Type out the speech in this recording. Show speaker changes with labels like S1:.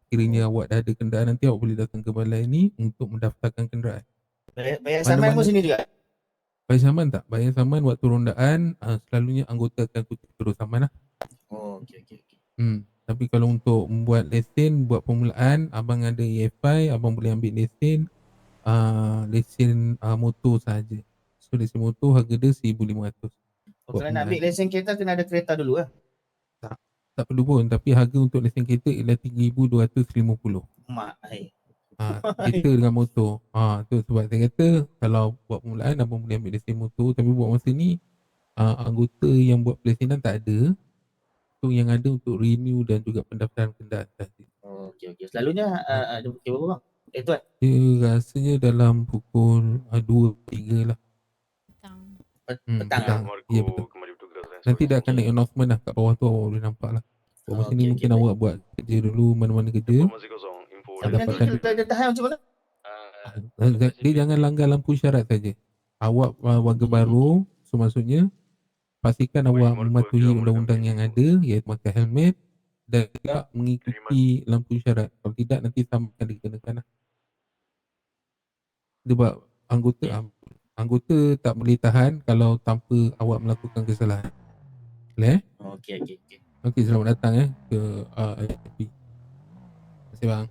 S1: Kiranya awak dah ada kenderaan, nanti awak boleh datang ke balai ni untuk mendaftarkan kenderaan.
S2: Bayar saman pun
S1: Mana-mana
S2: sini juga?
S1: bayar saman tak? Bayar saman waktu rondaan, selalunya anggota akan turun saman lah.
S2: Oh, okey.
S1: Tapi kalau untuk membuat lesen, buat permulaan, abang ada EFI, abang boleh ambil lesen, motor sahaja. So lesen motor harga dia 1,500
S2: Oh,
S1: buat
S2: kalau nak
S1: permulaan.
S2: ambil lesen kereta kena ada kereta dulu lah.
S1: Tak, tak perlu pun, tapi harga untuk lesen kereta ialah 3,250.
S2: Mak ai.
S1: Kereta dengan motor. Tu sebab saya kata kalau buat permulaan abang boleh ambil lesen motor, tapi buat masa ni anggota yang buat pelesenan tak ada. Tu yang ada untuk renew dan juga pendaftaran kenderaan sahaja.
S2: Oh, okey. Selalunya ada pukul berapa bang? Tuan.
S1: Dia rasanya dalam pukul 2, 3 lah.
S2: Petang ah.
S1: Petang. Ya, betul. Nanti dah akan naik announcement lah kat bawah tu, awak boleh nampak lah. Buat masa ni mungkin
S2: Baik.
S1: awak buat kerja dulu, mana-mana kerja.
S2: Tapi nanti kalau dia tahan macam mana?
S1: Dia jangan langgar lampu isyarat saja. Awak warga baru, so maksudnya pastikan awak mematuhi undang-undang yang ada, iaitu pakai helmet dan tidak mengikuti lampu isyarat. Kalau tidak, nanti sama akan dikenakan lah. Sebab anggota tak boleh tahan kalau tanpa awak melakukan kesalahan. Boleh?
S2: Okey.
S1: Okey, selamat datang ke LFP. Terima kasih bang.